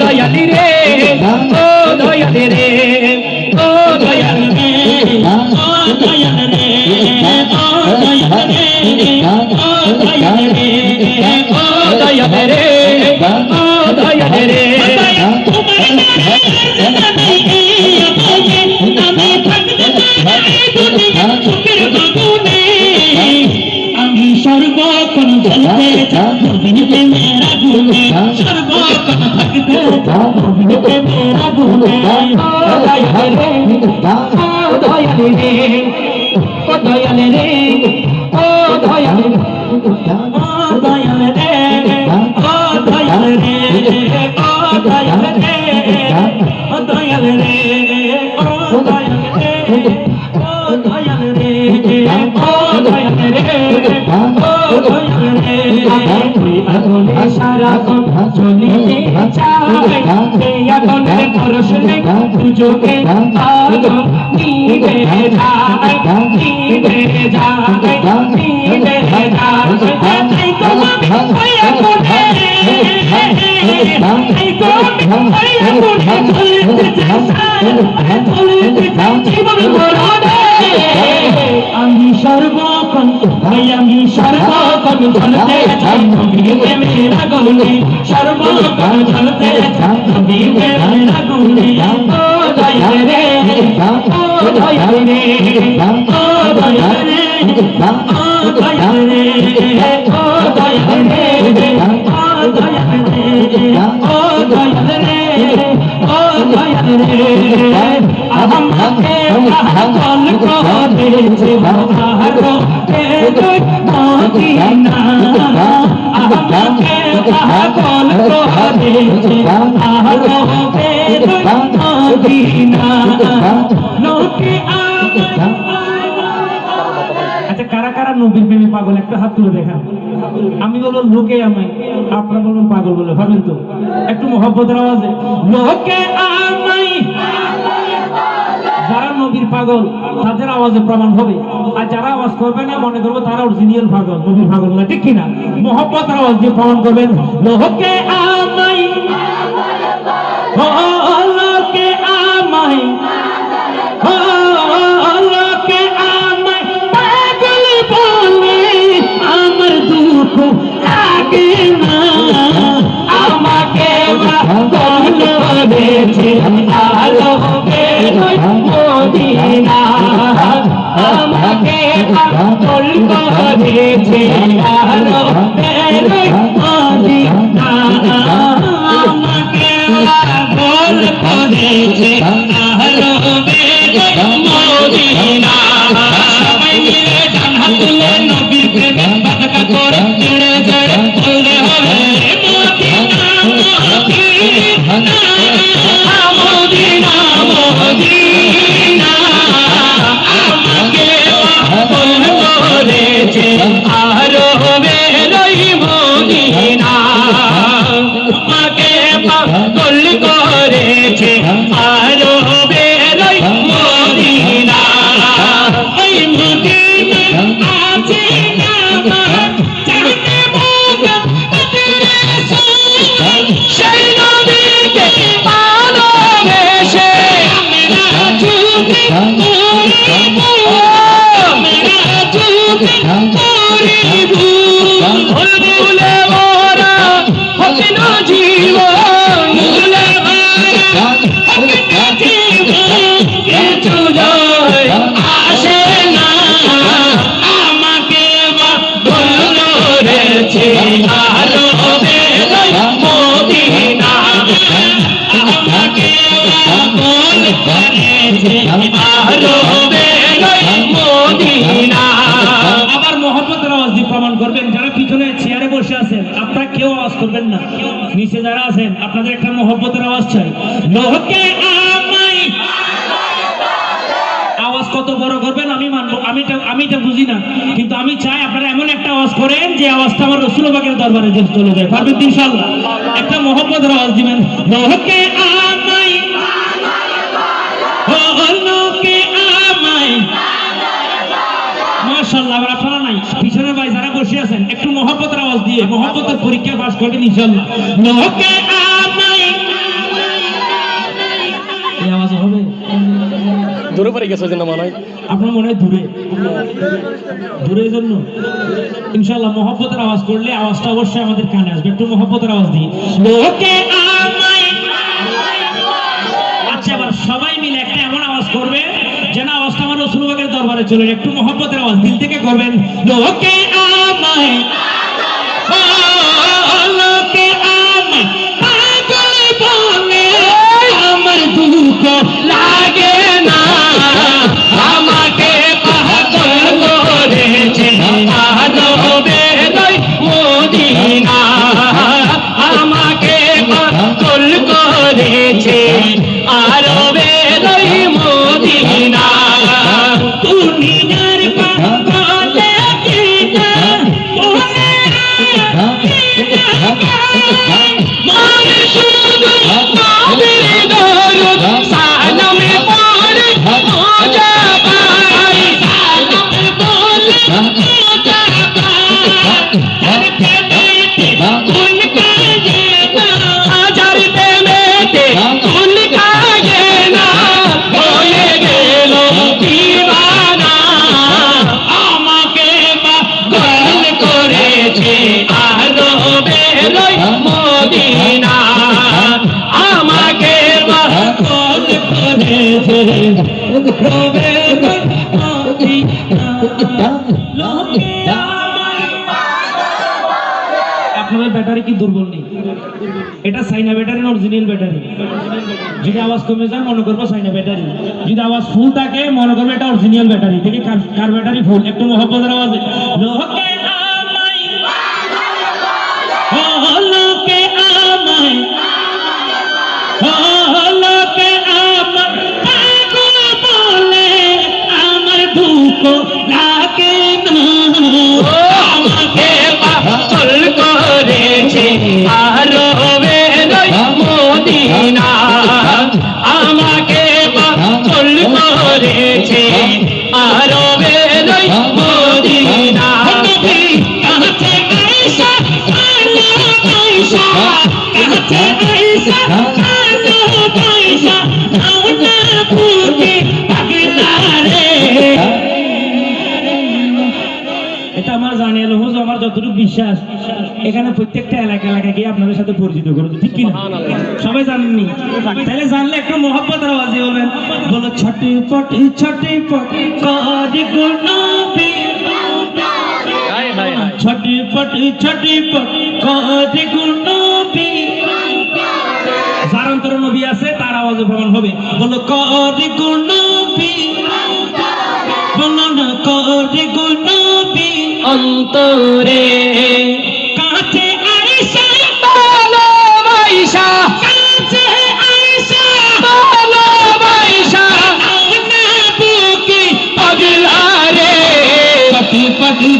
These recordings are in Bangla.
দয়ালি রে ও দয়ালি রে ও দয়ালি রে ও দয়ালি রে ও দয়ালি রে ও দয়ালি রে ও দয়ালি রে ও দয়ালি রে আমি সর্বক্ষণ জ্বলতে নবীতে মেরা গুনে সর্বক্ষণ থাকতে নবীতে মেরা গুনে ও দয়ালে রে ও দয়ালে রে ও দয়ালে রে ও দয়ালে রে ও দয়ালে রে ও দয়ালে রে ও দয়ালে রে ও দয়ালে রে ও দয়ালে রে ও দয়ালে রে আগুনে সারাক্ষণ জ্বলিতে চাই আগুনের পরশে দুজকে আগুন নিভে যায় নিভে যায় নিভে যায় এই তোমাকে ওই আগুনে এই তোমাকে ওই আগুনে জ্বলিতে চাই জীবন মরণে আমি সর্বক্ষণ আমি সর্বক্ষণ জ্বলতে চাই নবীতে মেরা গুনে সর্বক্ষণ জ্বলতে চাই নবীতে মেরা গুনে ও দয়ালে রে ও দয়ালে রে ও দয়ালে রে ও দয়ালে রে ও দয়ালে রে ও দয়ালে রে ও দয়ালে রে ও দয়ালে রে আমাকে পাগল করেছে বাহারো কে মদিনা আমাকে পাগল করেছে বাহারো কে মদিনা লোকে আচ্ছা কারা কারা নবীর প্রেমে পাগল একটা হাত তুলে দেখান আমি বলবো লোকে আমায় আপনারা বলবেন পাগল বলে ভাবেন তো একটু মহব্বতের আওয়াজে লোকে আমায় যারা নবীর পাগল তাদের আওয়াজে প্রমাণ হবে আর যারা আওয়াজ করবে না মনে করবো তারা অরিজিনাল পাগল নবীর পাগল না ঠিক কিনা মহব্বতের আওয়াজ দিয়ে প্রমাণ করবেন লোকে আমায় ও লোকে আমায় ও লোকে আমায় পাগল বলে আমার দুঃখ লাগে না আমাকে পাগল করেছে আলো মদিনা আমাকে পাগল করেছে আলো মদিনা আমাকে পাগল করেছে আলো মদিনা সবাই মিলে ডান হাত তুলে নবীর প্রেমে বাঁকা করে জড়ে জড়ে বলতে হবে মদিনা মদিনা মদিনা আমাকে পাগল করেছে আরো বেরোই মদিনা আমাকে পাগল করেছে আরো বেরোই মদিনা ওই মদিনা আছে আমার জানতে বোঝা সেই নবীকে ভালোবেসে মেরা যুগ মেরা যুগ ভুলে ওরা হবে না জীবন ভুলে কিছু জয় আসে না আমাকে পাগল করেছে আলো মদিনা আমাকে পাগল করেছে আলো মদিনা আবার মহব্বতের আওয়াজ দিয়ে প্রমাণ করবেন যারা পিছনে চেয়ারে বসে আছেন আপনারা কেউ আওয়াজ করবেন না নিচে যারা আছেন আপনাদের একটা মহব্বতের আওয়াজ চাই লোকে আমায় আওয়াজ কত বড় করবেন আমি মানবো আমি এটা বুঝি না কিন্তু আমি চাই আপনারা এমন একটা আওয়াজ করেন যে আওয়াজটা আমার রাসূল পাকের দরবারে চলে যায় পারবেন ইনশাআল্লাহ একটা মহব্বতের আওয়াজ দিবেন লোকে আমায় ও লোকে আমায় মাশাআল্লাহ আবার আপনারা নাই পিছনে ভাই যারা বসে আছেন একটু মহব্বতের আওয়াজ দিয়ে মহব্বতের পরীক্ষা পাস করবেন ইনশাআল্লাহ লোকে আমায় দূরে পড়ে গেছে জন্য মনে হয় আপনার মনে হয় দূরে দূরে জন্য ইনশাআল্লাহ মহব্বতের আওয়াজ করলে আওয়াজটা অবশ্যই আমাদের কানে আসবে একটু মহব্বতের আওয়াজ দিই লোকে আমায় আচ্ছা এবার সবাই মিলে একটা এমন আওয়াজ করবে যেন আওয়াজটা আমার রাসূল পাকের দরবারে চলে একটু মহব্বতের আওয়াজ দিল থেকে করবেন লোকে আমায় লোকে আমায় পাগল বলে আমার দুঃখ লাগে না আমাকে পাগল করেছে আদবে লই মদিনা আমাকে পাগল করেছে আরবে লই মদিনা দুনিয়ার পাগলে কিনা বলে মন শুধু নবীর দরুদ সালামে পড়ে মজা পাই সালামে বলে মজা পাই উনকা যেনা হাজার প্রেমেতে উনকা যেনা হয়ে গেল দিওয়ানা আমাকে পাগল করেছে আরবে লই মদিনা আমাকে পাগল করেছে রবে মদিনা আপনাদের ব্যাটারি কি দুর্বল নেই এটা সাইনা ব্যাটারি অরিজিনাল ব্যাটারি যদি আওয়াজ কমে যায় মনে করবো সাইনা ব্যাটারি যদি আওয়াজ ফুল থাকে মনে করবো এটা অরিজিনাল ব্যাটারি থেকে কার ব্যাটারি ফুল একটু মহব্বতের আওয়াজে লোকে আমায় লোকে আমায় লোকে আমায় পাগল বলে আমার দুঃখ লাগে না আমাকে পাগল করেছে আরবে লই মদিনা আমাকে পাগল করেছে আরবে লই মদিনা কাছে আয়েশা আলো আয়েশা কাছে আয়েশা আলো আয়েশা আওনা বুকে পাগলা রে এটা আমার জানিয়ে এলো হুজুর আমার যতটুকু বিশ্বাস এখানে প্রত্যেকটা এলাকা এলাকায় গিয়ে আপনাদের সাথে পরিচিত করবো ঠিক কি না সবাই জানেননি তাহলে জানলে একটু মহব্বতের আওয়াজ বলবেন বলো ছটি পটি কারি গুনবি ছটি পটি কারি গুনবি যার অন্তরে নবী আছে তার আওয়াজে প্রমাণ হবে বলো কারি গুনবি বলো না কারি গুনবি অন্তরে কাছে আয়েশা ভালোবাসা কাছে আয়েশা ভালোবাসা না বুকে পাগলা রে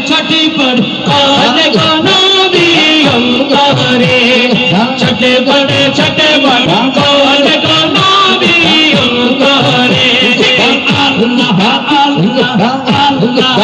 ছটি পট কাজে নবী অন্তরে ছটে পট কাজে নবী অন্তরে আল্লাহ আল্লাহ আল্লাহ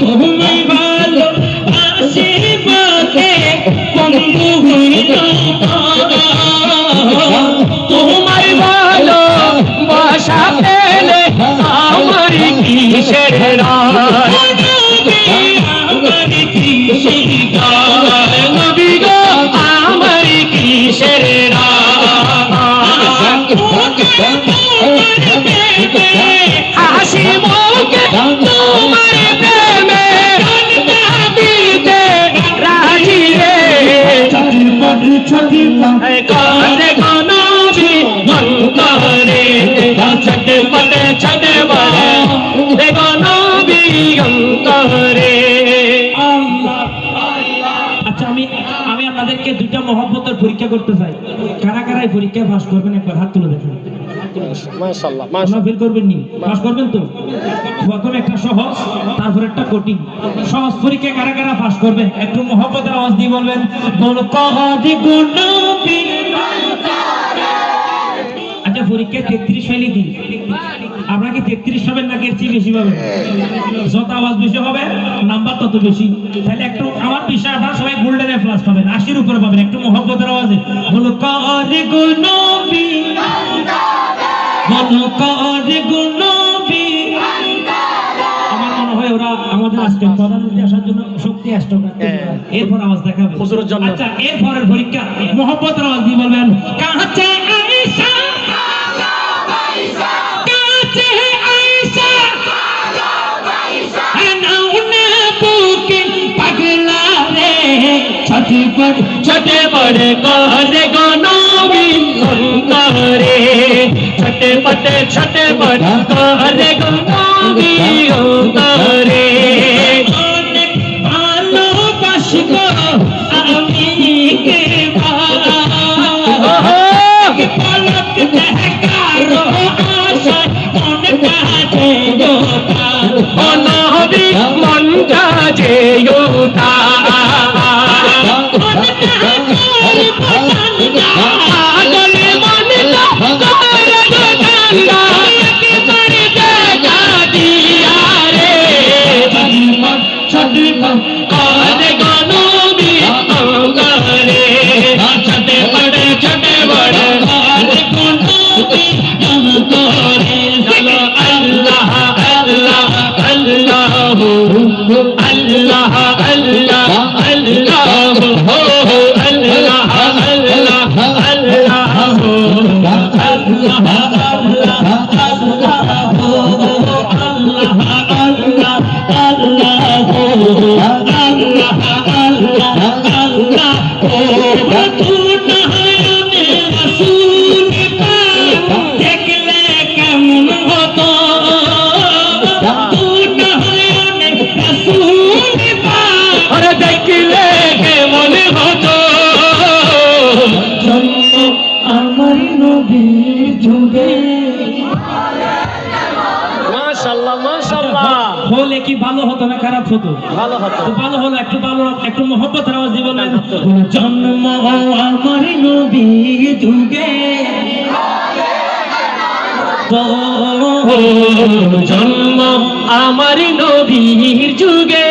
তুমি ভালো আশীর্বাদে বন্ধু হইল তোমার ভালো বাসা পেলে আমার কিসের আমার কিসের নবী গো আমার কিসের হাসি মুখে তোমার প্রেমে দিতে রাজি রে ছটি কাজে নবী অন্তরে ছটে দেখো নবী অন্তরে আচ্ছা আমি আপনাদেরকে দুইটা মহব্বতের পরীক্ষা করতে চাই কারা কারা এই পরীক্ষায় পাস করবেন একবার হাত তুলে দেখুন মাশাআল্লাহ আপনারা ফিল করবেন নি, পাস করবেন তো। প্রথমে একটা সহজ, তারপর একটা কঠিন। সহজ পরীক্ষা কারা কারা পাস করবে একটু মহব্বতের আওয়াজ দিয়ে বলবেন, বলো কদি গুনবি। আচ্ছা পরীক্ষায় 33 ফেলি কি আপনারা কি 33 পাবেন নাকি এর চেয়ে বেশি পাবেন? যত আওয়াজ বেশি হবে নাম্বার তত বেশি। তাহলে একটু আমার বিশ্বাস আপনারা সবাই গোল্ডেন প্লাস পাবেন, 80-র উপরে পাবেন। একটু মহব্বতের আওয়াজে বলো কদি গুনবি, বলো কদি গুনবি। আমার মনে হয় ওরা আমাদের আজকে প্রধানমন্ত্রী আসার জন্য শক্তি আসতো না, এরপর আওয়াজ দেখাবে হুজুরের জন্য। আচ্ছা এরপরের পরীক্ষা মহব্বতের আওয়াজ দিয়ে বলবেন, কাছে আয়েশা, কাছে আয়েশা, নাউনে বুকে পাগলা রে, ছোটে বড়ে করে গনবি করে, ছোটে বড়ে করে গনবি করে। অনেক ভালোবাসি গো আমি কে পলক দেখারো আশা মন কাজে ওঠা, নবী মন কাজে ওঠা, আগলে মন করে গঙ্গা, একেবারে দেখা দিয়া রে, ছটপট করে গনবি অঙ্গরে, ছটে বড়ে করে গনবি অঙ্গরে। চলো আল্লাহ আল্লাহ আল্লাহ আল্লাহ আল্লাহ আল্লাহ হো আল্লাহ আল্লাহ আল্লাহ হো আল্লাহ আল্লাহ আল্লাহ হো আল্লাহ আল্লাহ আল্লাহ হো আল্লাহ আল্লাহ আল্লাহ হো। তু নয়নে রাসূল পাক দেখলে কেমন হতো, তু নয়নে রাসূল পাক আরে দেখলে কেমন হতো। জন্ম আমার নবীর যুগে, মাশাআল্লাহ মাশাআল্লাহ হলে কি ভালো হতো না খারাপ হতো? ভালো হতো। তো ভালো হলো, একটু ভালো, একটু মহব্বতের আওয়াজ দিয়ে বললেন, জন্ম আমার নবীর যুগে, তো জন্ম আমার নবীর যুগে,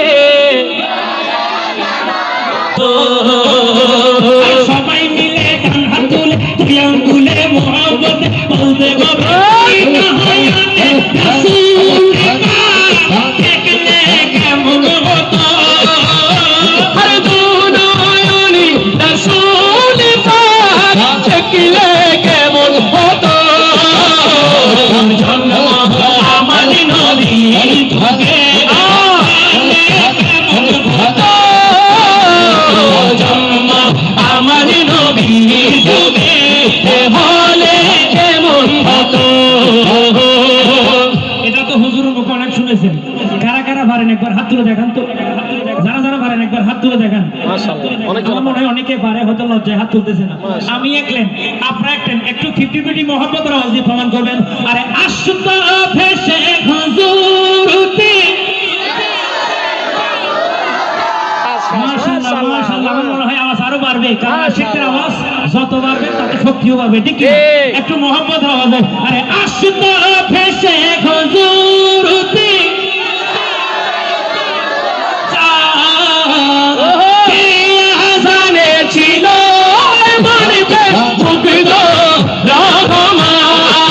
তো সবাই মিলে ডান হাত তুলে দুই আঙ্গুলে মহব্বতে বলতে হবে, দেখলে কেমন হতো। হর দুনয়নি রাসূল পাক দেখলে কেমন হতো। জন্ম আমার নবীর যুগে, কেমন হতো। জন্ম আমার নবীর যুগে হলে কেমন হতো। এটা তো হুজুরের মুখে অনেক শুনেছেন। কারা কারা পারেন একবার হাত তুলে দেখান তো, যারা যারা পারেন একবার হাত তুলে দেখান। মাশাআল্লাহ অনেক আমার মনে হয় অনেকে পারে, হয়তো লজ্জায় হাত তুলতেছে না। আমি একলেন, আপনারা একলেন, একটু 50-50 মহব্বতের আওয়াজ দিয়ে প্রমাণ করবেন। আরে আশুতা ভেসে হুজুরতে, মাশাআল্লাহ মাশাআল্লাহ। আমার মনে হয় আওয়াজ আরো বাড়বে, কারণ আশিকদের আওয়াজ যত বাড়বে তত শক্তিও বাড়বে, ঠিক কি? একটু মহব্বতের আওয়াজে আরে আশুতা ভেসে হুজুরতে, ছিল মনকে মুগ্ধ রহমান,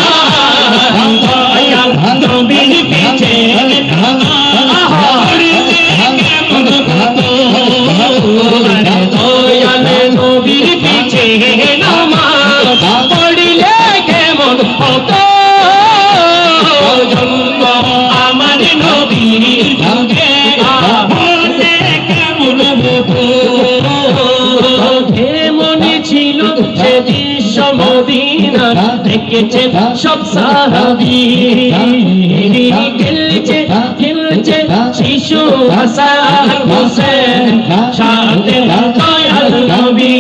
দয়াল নবীর পিছে দয়াল নবীর পিছে নামাজ পড়িলে কেমন হতো। জন্ম আমার নবীর যুগে হলে কেমন হতো। কেমন ছিল সে দৃশ্য মদিনা দেখেছে সব সাহাবী, খেলছে খেলছে শিশু হাসান হোসেন সাথে দয়াল নবী।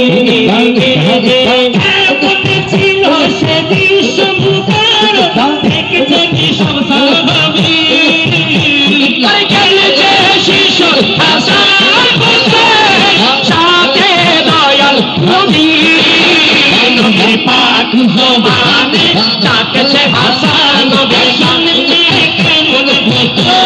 কেমন ছিল সে দৃশ্য হাসান হোসেন সাথে দয়াল নবী নবী পাক জবানে ডাকছে হাসান নবী সামনে কেমন হতো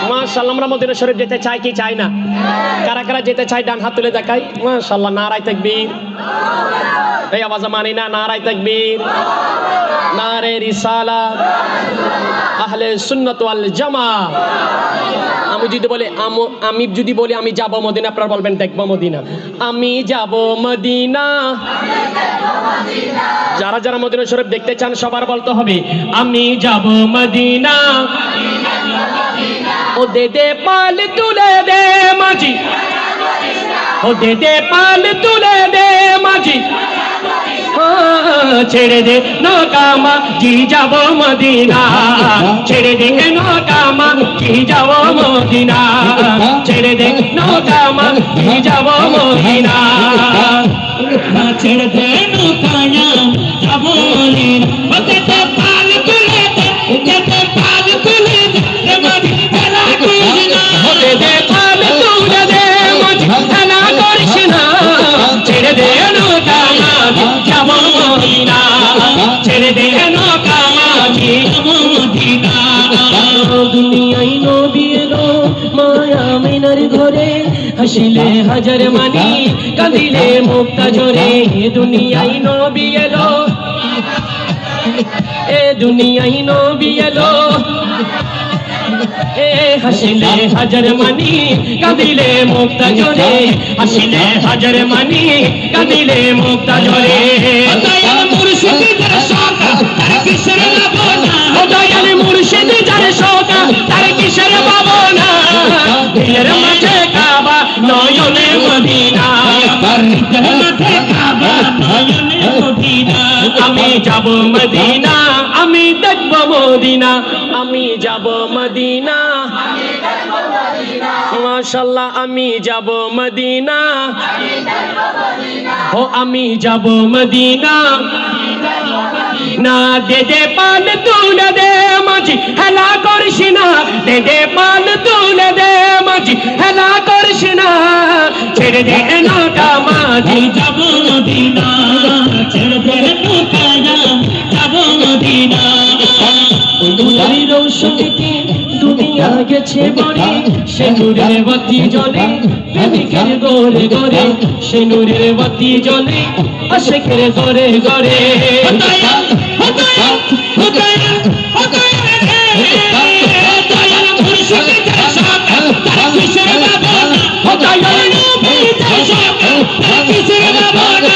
মাশাআল্লাহ আমরা মদিনা শরীফ যেতে চাই কি চাই না? কারা কারা যেতে চাই ডান হাত তুলে দেখাই। মাশাআল্লাহ নারায়ে তাকবীর। এই আওয়াজ মানি না নারায়ে তাকবীর, নারে রিসালাত, আহলে সুন্নাত ওয়াল জামাত। আমি যদি বলি আমি যাব মদিনা, আপনারা বলবেন দেখব মদিনা। আমি যাব মদিনা। যারা যারা মদিনা শরীফ দেখতে চান সবার বলতে হবে আমি যাব মদিনা। ও দে দে পাল তুলে দে মাঝি, ও দে দে পাল তুলে দে মাঝি, ছেড়ে দে নৌকামা জি যাব মদিনা, ছেড়ে দে নৌকামা জি যাব মদিনা, ছেড়ে দে নৌকামা জি যাব মদিনা, ছেড়ে দে নৌকায়া যাব মদিনা। ও দে দে পাল তুলে দে, দে দে পাল তুলে দে মাঝি হেলা করিস না, ও দে দে পাল তুলে দে মাঝি হেলা করিস না, ছেড়ে দে নৌকামা যাব মদিনা, ছেড়ে দে নৌকামা যাব মদিনা। দুনিয়ায় নবী এলো মায়া মিনার ঘরে, হাসিলে হাজার মানি কাঁদিলে মুক্তা ঝরে। দুনিয়ায় নবী এলো, এ দুনিয়ায় নবী এলো, এ হাসিলে হাজার মানি কাঁদিলে মুক্তা ঝরে, হাসিলে হাজার মানি কাঁদিলে মুক্তা ঝরে। দয়াল মুর্শিদ যার শোকা তার কিসের ভাবনা, ও দয়াল মুর্শিদ যার শোকা তার কিসের ভাবনা, দিলের মাঝে কাবা নয়নে মদিনা, দিলের মাঝে কাবা নয়নে মদিনা। আমি যাব মদিনা, আমি দেখব মদিনা, আমি যাব মদিনা, মাশাআল্লাহ আমি যাব মদিনা, ও আমি যাব মদিনা। না দে দে পাল তুলে দে মাঝি হেলা করিস না, দে দে পাল তুলে দে মাঝি হেলা করিস না, ছেড়ে দে নৌকা মাঝি যাব মদিনা, ছেড়ে দে নৌকা যাব মদিনা। নূরের রৌশনীতে দুনিয়া গেছে মরে, সে নূরের বাতি জ্বলে প্রেমিকের ঘরে ঘরে, সে নূরের বাতি জ্বলে আশিকের ঘরে ঘরে। দয়াল দয়াল দয়াল দয়াল মুর্শিদ যার শোকা তার কিসের ভাবনা, ও দয়াল নবী যার শোকা তার কিসের ভাবনা,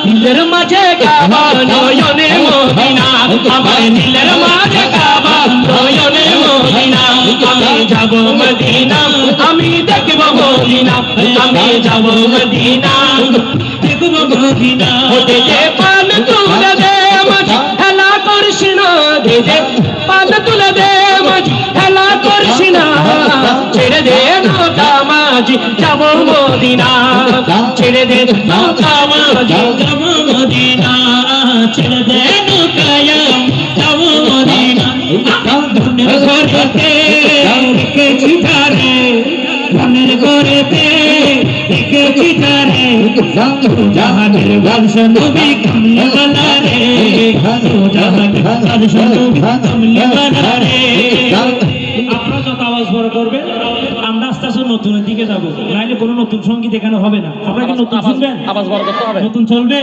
দিলের মাঝে কাবা নয়নে মদিনা, আমার দিলের মাঝে কাবা নয়নে মদিনা। আমি যাব মদিনা, আমি দেখব মদিনা, আমি যাব মদিনা, দেখব মদিনা। ও দে দে পাল তুলে দে মাঝি হেলা করিস না, দে দে পাল তুলে দে মাঝি হেলা করিস না, ছেড়ে দে নৌকা মাঝি যাব মদিনা, ছেড়ে দে নৌকা মাঝি যাব মদিনা, ছেড়ে দে নৌকায়া যাব মদিনা। ধনের ঘরেতে রেখেছি তারে, ধনের ঘরেতে রেখেছি তারে, জাহানের বাদশা নবী কামলে বালা রে, জাহানের বাদশা নবী কামলে বালা রে। আপনারা যত আওয়াজ বড় করবেন আমরা আস্তে আস্তে নতুনের দিকে যাব, নাইলে কোনো নতুন সঙ্গীত এখানে হবে না। আপনাকে নতুন শুনবেন, আওয়াজ বড় করতে হবে। নতুন চলবে,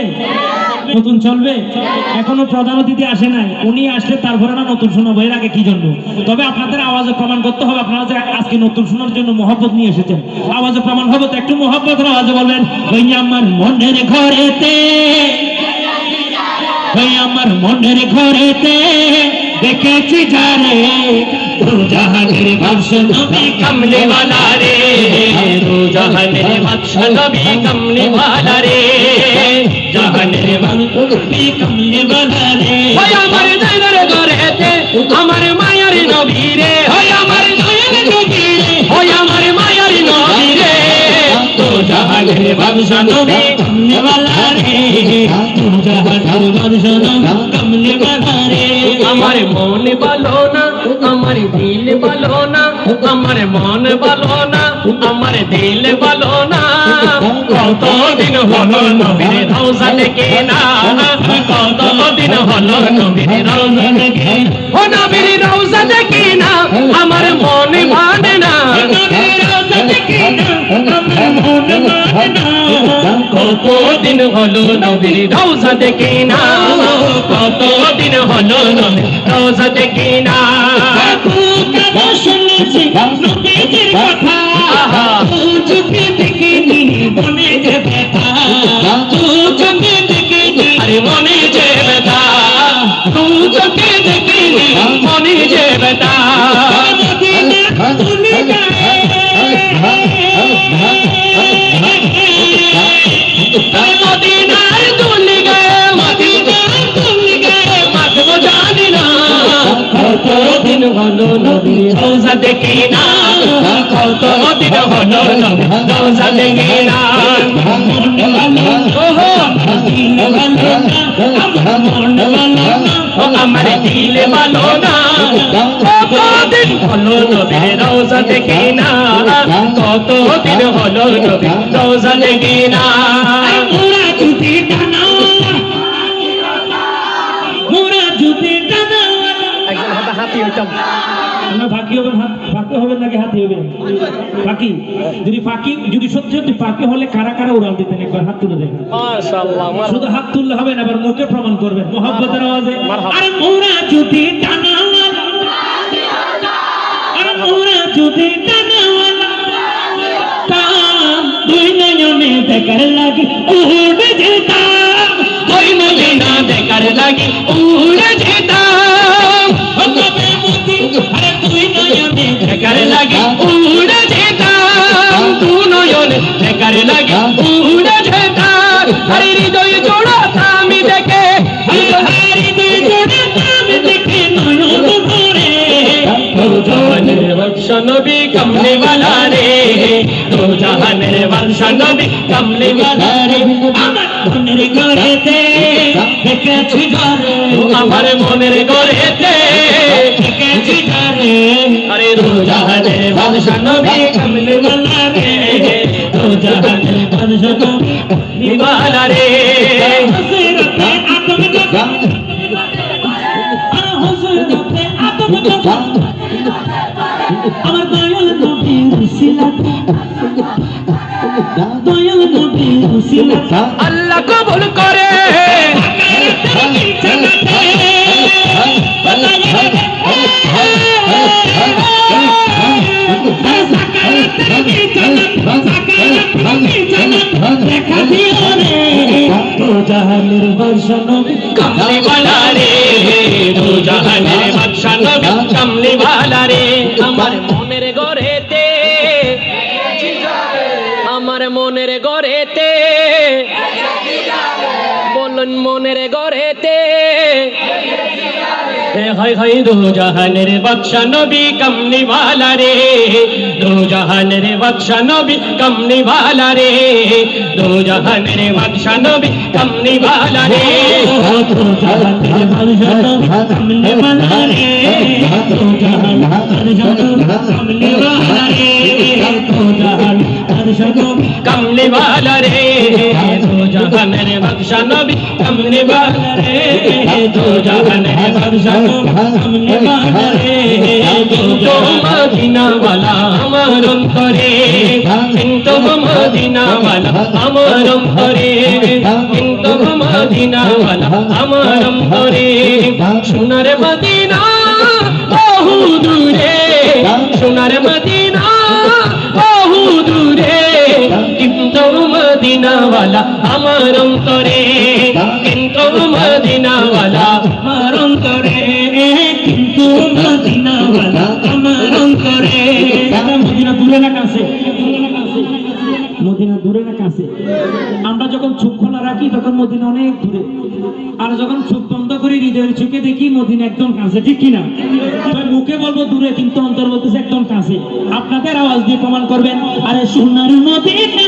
নতুন চলবে। এখনো প্রধান অতিথি আসে নাই, উনি আসলে তারপরে না নতুন শোনাবো, এর আগে কি জন্য? তবে আপনাদের আওয়াজে প্রমাণ করতে হবে আপনারা যে আজকে নতুন শোনার জন্য মহব্বত নিয়ে এসেছেন। আওয়াজে প্রমাণ হবে তো, একটু মহব্বতের আওয়াজে বলবেন, ওই আমার মনের ঘরেতে, ওই আমার মনের ঘরেতে দেখেছি যারে, দু জাহানের বাদশা নবী कमले वाला रे तू जहान रे बादशाह नबी कमले वाला रे जहान रे নবী কমলে বালা রে। ওই আমার দয়ার ঘরেতে আমার মায়ার নবী রে, ওই আমার দয়ার নবী রে, ওই আমার মায়ার নবী রে তু জাহান রে বাদশা নবী কমলে বালা রে, দু জাহানের বাদশা নবী কমলে বালা রে। আমার মন ভালো না, আমার দিল ভালো না, আমার মন ভালো না, আমার দিল ভালো না, কতদিন হলো নবীর রওজা থেকে না, কতদিন হলো নবীর রওজা থেকে, ও নবীর রওজা থেকে না আমার মন মানে না, নবীর রওজা থেকে না আমার মন মানে না, কতদিন হলো নবীর রওজা থেকে না, কতদিন হলো নবীর রওজা থেকে না, কেন শুনেছি নবীজির কথা, চোখে দেখিনি মনে যে ব্যথা, চোখে দেখিনি আরে মনে যে ব্যথা, তু চোখে দেখিনি মনে যে ব্যথা, মদিনা তুলে যায়, মদিনার দুলি গায়ে, মদিনার দুলি গায়ে মাখবো জানি না, কতদিন হলো নবীর রওজা দেখি না, কতদিন হলো নবীর রওজা দেখি না, ওহো ও আমার দিল ভালো না, কতদিন হলো নবীর রওজা দেখি না, কতদিন হলো নবীর রওজা দেখি না, মোরা যদি টানা, মোরা যদি টানা, একজন হাতে হাতি হইতাম। আমরা ফাঁকি হবেন, ফাঁকি হবেন নাকি হাতি হবেন? ফাঁকি যদি ফাঁকি, যদি সত্যি সত্যি ফাঁকি হলে কারা কারা উড়াল দিতেন একবার হাত তুলে দেখেন। মাশাআল্লাহ, শুধু হাত তুললে হবে না, আবার মুখে প্রমাণ করবেন মহব্বতের আওয়াজে। মারহাবা। আরে মোরা যদি টানা, আরে মোরা যদি টানা, দুই নয়নে দেখার লাগে উড়ে যেতাম, ওই মদিনা দেখার লাগি উড়ে যেতাম, নবী মুতি, আরে দুই নয়নে দেখার লাগি উড়ে যেতাম, তু নয়ন দেখার লাগি উড়ে যেতাম, আরে হৃদয় জোড়া আমি দেখে, হারি দুই জোড়া আমি দেখে নয়ন ভরে, দু জাহানের বাদশা নবী কমলে वाला রে, দু জাহানের বাদশা নবী কমলে वाला রে, আমার মনের ঘরেতে দেখেছি ঘরে, আমার মনের ঘরেতে দেখেছি ঘরে, আরে দু জাহানের বাদশা নবী কমলে वाला রে, দু জাহানের বাদশা নবী কমলে वाला রে, হযরতে আদম যখন, হযরতে আদম যখন আমার দয়াল নবীর উসিলাতে, দয়াল নবীর উসিলাতে আল্লাহ কবুল করে, দেখা দিও রে, দু জাহানের বাদশা নবী কমলে वाला রে, দু জাহানের বাদশা নবী কমলে वाला রে, আমার মনের ঘরেতে, আমার মনের ঘরেতে, বলুন মনের ঘরেতে, হায় হায় দু জাহানের বাদশা নবী কমলে वाला রে, দু জাহানের বাদশা নবী কমলে वाला রে, দু জাহানের বাদশা নবী কমলে वाला রে, দু জাহানের বাদশা নবী কমলে वाला রে, দু জাহানের বাদশা নবী কমলে वाला রে, দু জাহানের বাদশা নবী कमले वाला रे दो जहान रे बादशाह नबी कमले वाला रे दो जहान रे बादशाह नबी কমলে বালা রে কিন্তু মদিনা वाला আমার অন্তরে কিন্তু মদিনা वाला আমার অন্তরে কিন্তু মদিনা वाला আমার অন্তরে সোনার মদিনা বহু দূরে সোনার মদিনা বহু দূরে কিন্তু মদিনা वाला আমার অন্তরে কিন্তু মদিনা वाला আমার অন্তরে কিন্তু মদিনা ওয়ালা আমার অন্তরে মদিনা দূরে না কাছে মদিনা দূরে না কাছে আমরা যখন চোখ খোলা রাখি তখন মদিনা অনেক দূরে আর যখন চোখ বন্ধ করি হৃদয়ের চোখে দেখি মদিনা একদম কাছে ঠিক কিনা তবে মুখে বলবো দূরে কিন্তু অন্তর বলতেছে একদম কাছে আপনাদের আওয়াজ দিয়ে প্রমাণ করবেন আরে সোনার মদিনা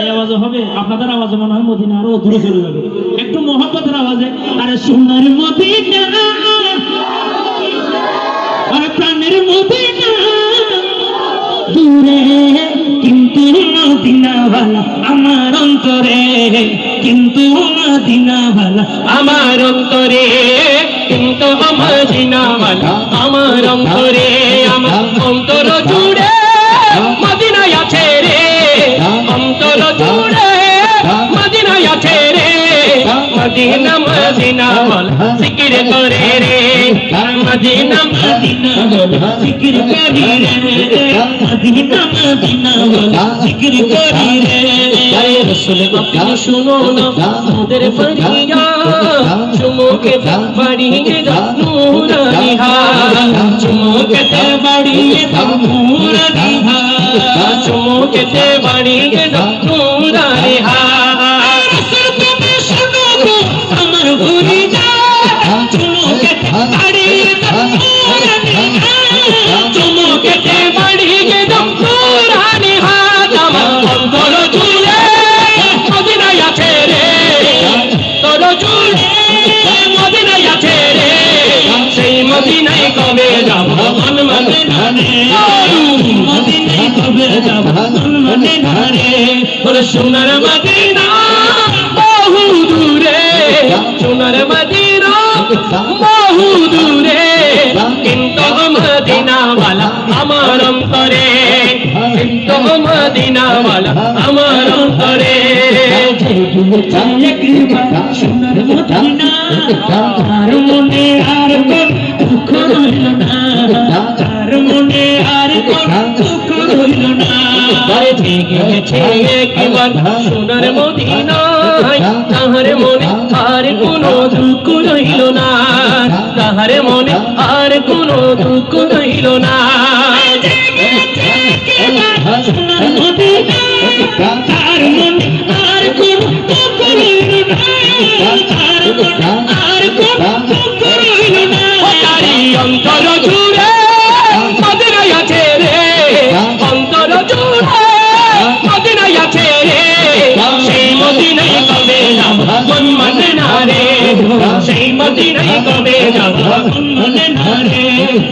এই আওয়াজে হবে আপনাদের আওয়াজে মনে হয় মদিনা আরো দূরে চলে যাবে একটু মহব্বতের আওয়াজে আরে সোনার মদিনা আরে প্রাণের মদিনা দূরে কিন্তু মদিনাওয়ালা আমার অন্তরে কিন্তু মদিনাওয়ালা আমার অন্তরে কিন্তু মদিনা वाला আমার অন্তরে আমার অন্তর জুড়ে মদিনা আছে রে অন্তর জুড়ে মদিনা আছে রে মদিনা মদিনা বল জিকির করে রে মদিনা মদিনা বল জিকির করি রে মদিনা মদিনা বল জিকির করি রে আরে রাসূল আপনি শুনো না মোদের ফরিয়াদ চুমুকে বাড়িয়ে দাও নূরানি হাত চুমুকে বাড়িয়ে দাও নূরানি হাত চুমুকে বাড়িয়ে দাও নূরানি হাত আমার ঘুরি যা চুমুকে বাড়িয়ে দাও চুমুকে বাড়িয়ে দাও নূরানি হাত আমার অন্তর জুড়ে মদিনায় আছে রে তোর জুড়ে মদিনায় আছে রে সেই মদিনায় কবে যাব মন মানে ধানে মদিনায় কবে যাব মন মানে ধারে ওরে সোনার মদিনা বহু দূরে সোনার মদিনা বহু দূরে কিন্তু মদিনা वाला আমার অন্তরে কিন্তু মদিনা वाला আমার অন্তরে একবার সোনার মদিনা আর মনে আর কোন দুঃখ রইল না আর মনে আর কোন দুঃখ রইল না আরে জেগে গেছে একবার সোনার মদিনায় তাহার মনে আর কোনো দুঃখ রইল না তাহার মনে আর কোনো দুঃখ রইল না সোনার মদিনা আর মনে আর কোন দুঃখ রইল না আর মনে আর কোন দুঃখ রইল না তারি অন্তর জুড়ে মদিনায় আছে রে অন্তর জুড়ে মদিনায় আছে রে সেই মদিনায় কবে যাব মন মানে না রে সেই মদিনায় কবে যাব মন মানে না রে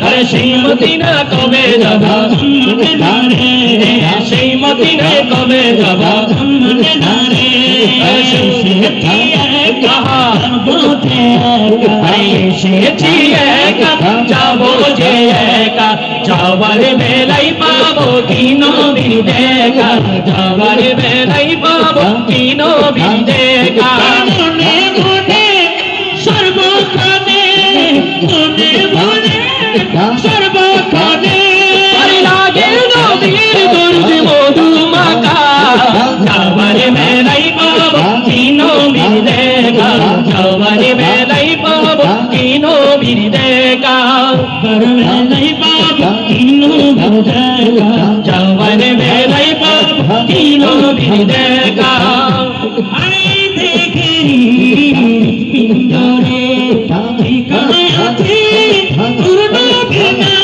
আরে সেই মদিনা কবে যাব মন মানে না রে সেই মদিনায় কবে যাব মন মানে না রে এসেছি একা যাবো যে একা যাবার বেলাই পাবো কি নবীর দেখা যাবার বেলাই পাবো কি নবীর দেখা মনে মনে সর্বক্ষণে মনে মনে সর্বক্ষণে লাগে নবীর দরুদ মধু মাখা যাবার বেলাই পাবো কি নবীর দেখা যাবার বেলাই পাবো কি নবীর দেখা বেলাই বাবা কিনো দেখা যাবার বেলাই পাবো কি নবীর দেখা আই দেখেরি পিন্দরে ঠিকানা আছে পূর্ণ বিনা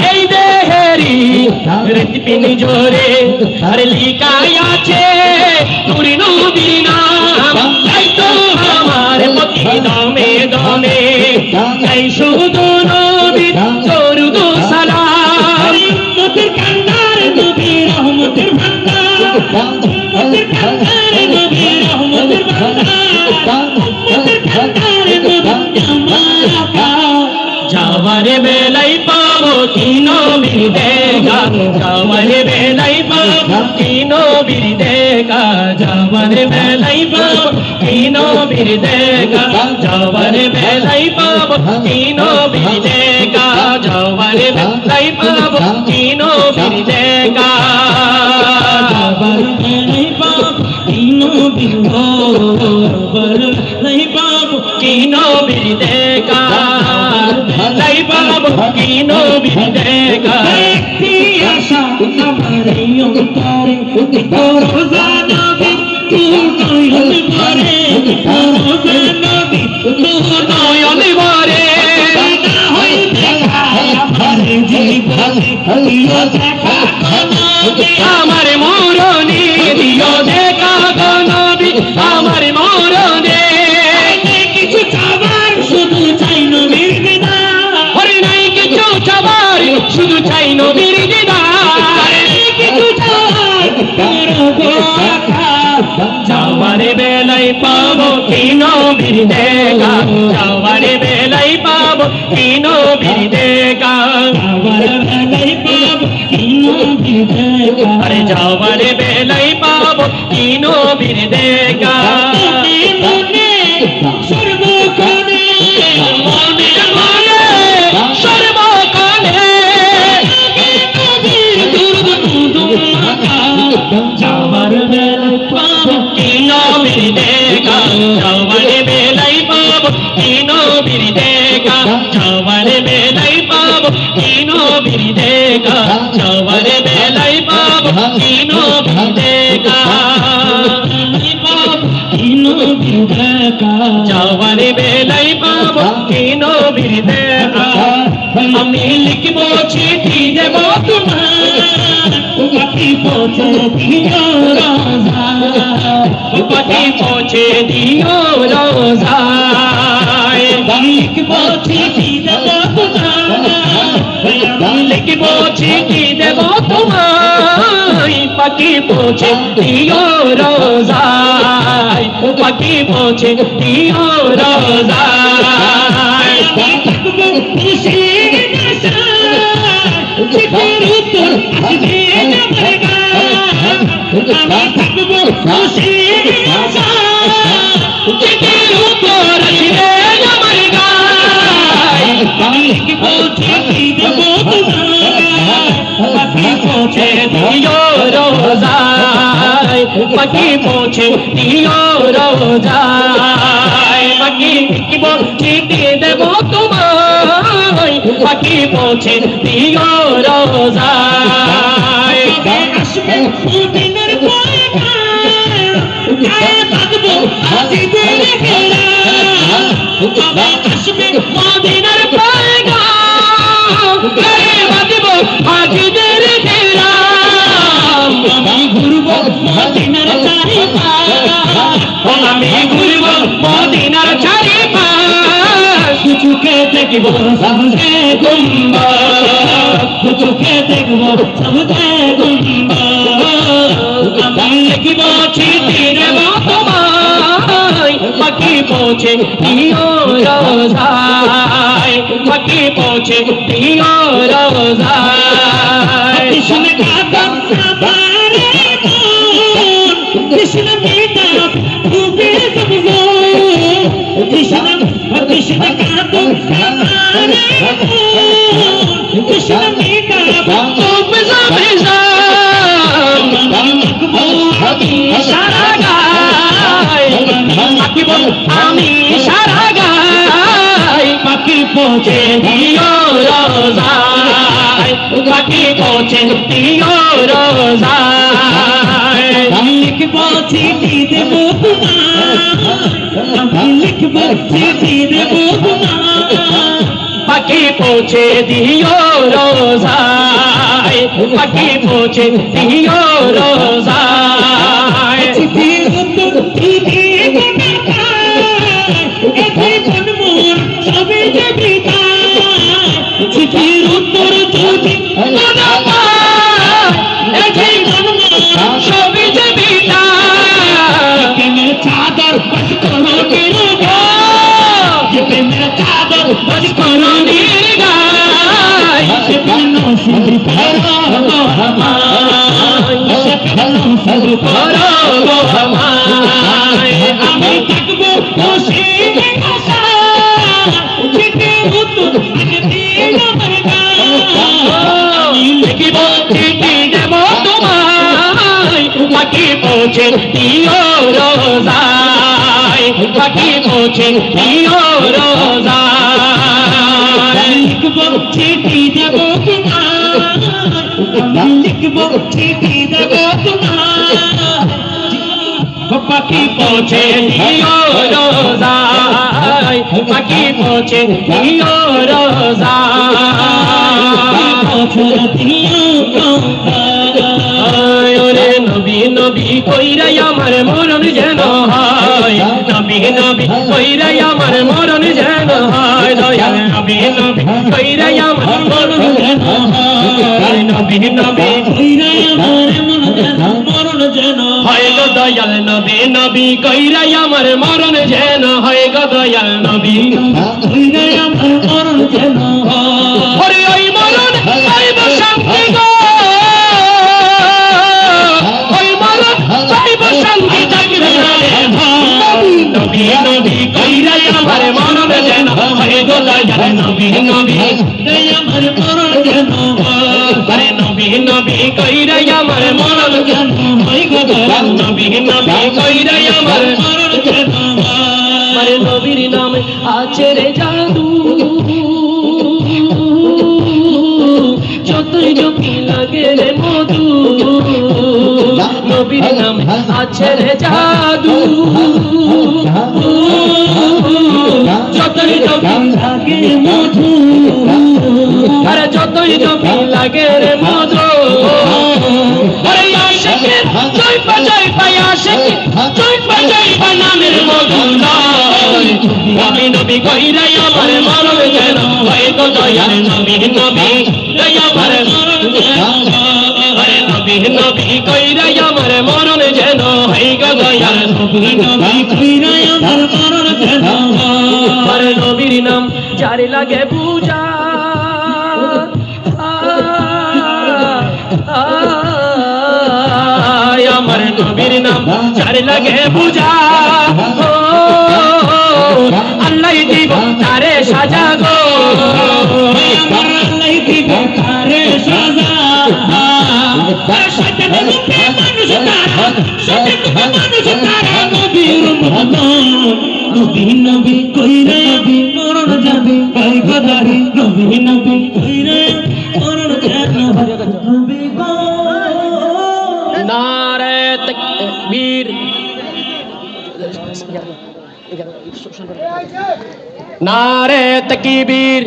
এই দেহেরি হৃৎপিণ্ড জোরে আর লিখাই আছে তোর নবীর নাম তাই তো আমার প্রতি দমে দমে তাই শুধু নবীর দরুদ সালাম উম্মতের কান্না যাওয়ার বেলাই পাবো কি নবীর দেখা যাওয়ার বেলাই পাবো কি নবীর দেখা যাওয়ার বেলাই পাবো কি নবীর দেখা যাওয়ার বেলাই পাবো কি নবীর দেখা যাওয়ার বেলাই পাবো কি নবীর দেখা যাবার বেলাই পাবো কি নবীর যাবার বেলাই পাবো কি নবীর দেখা বেলাই পাবো কি নবীর দেখা একটি আশা আমার এই অন্তরে রোজা নবী তুই নয়ন ভরে রোজা নবী তুই নয়ন ভরে না হইতে আমার জীবনে প্রিয় দেখা নবী আমার মরণে দিও দেখা গো নবী আমার মরণে কিছু চাবার শুধু চাই নবীর বিদায় হরে নাই কিছু চাবার শুধু চাই নবীর দিদার কিছু চাবার যাওয়ার বেলাই পাবো কি নবীর দেখা যাওয়ার বেলাই পাবো কি নবীর দেখা যাবার বেলাই পাবো কি নবীর দেখা আরে যাওয়ার বেলাই পাবো কি নবীর দেখা মনে সর্বক্ষণে মনে মনে সর্বকালে যাবার বেলাই পাবো কি নবীর দেখা যাওয়ার বেলাই পাবো কি নবীর দেখা যাওয়ার বেলাই পাবো কি নবীর দেখা যাওয়ার বেলাই পাবো কি নবীর দেখা কি নবীর দেখা যাওয়ার বেলাই পাবো কি নবীর দেখা আমি লিখবো চিঠি দেব তোমার পাখি পৌঁছে দিও রাজা পাখি পৌঁছে দিও রোজায় লিখবো চিঠি দেব তোমার লিখবো চিঠি দেব তোমায় পাখি পৌঁছে দিও রোজায় পাখি পৌঁছে দিও রোজায় থাকবো খুশির আশায় চিঠির উত্তর আসবে না ভেগা আমি থাকবো খুশির আশায় চিঠির উপর আসবে আমার গায় লিখবো চিঠি দেব তোমার পাখি পৌঁছে দিও রোজায় পাখি পৌঁছে দিও রোজায় পাখি লিখব চিঠি দেব তোমায় পাখি পৌঁছে দিও রোজায় আসবে দিনের পয়গা থাকবো আজিদের ঘেরা আসবে মদিনার পয়গাম বাঁধব হাজিদের ঘেরাম আমি ঘুরবো মদিনার চারিপাশ আমি ঘুরব মদিনার চারিপাশ চোখে দেখবো সবকে গুম্বা চোখে দেখবো সবকে গুম্বা আমি লিখব চিঠি দেব তোমায় পাখি পৌঁছে দিও রোজায় পাখি পৌঁছে দিও রোজায় কৃষ্ণ কাদম সাবারে কৃষ্ণ বেটা ভূপে সমঝো কৃষ্ণ কৃষ্ণ কাদম সাবারে কৃষ্ণ বেটা তুমি যাবে সারা গায় পাখি বল আমি সারা গায় পাখি পৌঁছে দিও রোজায় পাখি পৌঁছে দিও রোজায় লিখবো চিঠি দেব তোমার আমি লিখবো চিঠি দেব তোমার পাখি পৌঁছে দিও রোজায় পাখি পৌঁছে দিও রোজায় চিঠির উত্তর চিঠি এখন মোর সবে যে বিদায় চিঠির উত্তর যদি সবই যে বিদায় প্রেমের চাদর বস করো নির্গা প্রেমের চাদর বস করো নির্গা পাখি পৌঁছে দিও রোজায় পাখি পৌঁছে দিও রোজায় লিখবো চিঠি দেব তোমার লিখবো চিঠি দেব তোমার পাখি পৌঁছে দিও রোজায় পাখি পৌঁছে দিও রোজায় ওরে নবী নবী কইরাই আমার মরণ যেন হয় নবী নবী কইরাই আমার মরণ যেন হয় দয়াল নবী নবী কইরাই আমার মরণ যেন হয় নবী নবী কইরাই আমার মরণ যেন হয় গো দয়াল নবী নবী কইরাই আমার মরণ যেন হয় গো দয়াল নবী কইরাই আমার মরণ যেন ওরে ওই মরণ পাইব শান্তি গো ওই মরণ পাইব শান্তি জাগির নামে নবী নবী কইরাই আমার মরণ যেন হয় গো দয়াল নবী নবী কইরাই আমার মরণ যেন আরে নবী নবী কইরাই আমার মরণ যেন হয় গো দয়াল নবী নবী কইরাই আমার মরণ যেন আরে নবীর নামে আছে রে জাদু যতই জমি লাগে রে মধু নবীর নামে আছে রে জাদু যতই জমি লাগে মধু আরে যতই জমি লাগে রে মধু আরে আশিকে জয় পাই আশিকে জয় পাই নামের মধু নবী নবী কইরাই আমার মরণ যেন হয় গো দয়াল নবী নবী দয়া আমার মরণ যেন আরে নবী নবী কইরাই আমার মরণ যেন হয় গো দয়াল নবী নবী কইরাই আমার মরণ যেন আরে নবীর নাম যারে লাগে পূজা আমার নবীর নাম যারে লাগে পূজা আল্লাহ দিব তারে সাজা গো আমার আল্লাহ দিব তারে সাজা সাথে মুখে মানুষ তারা সাথে মুখে মানুষ তারা নবীর মহমান নবী নবী কইরে নবী মরণ যাবে কই গদারি নবী নবী কইরে মরণ যাবে নবী গো নারে তাকবীর নারে তাকবীর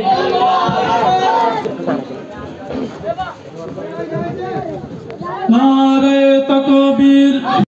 নারে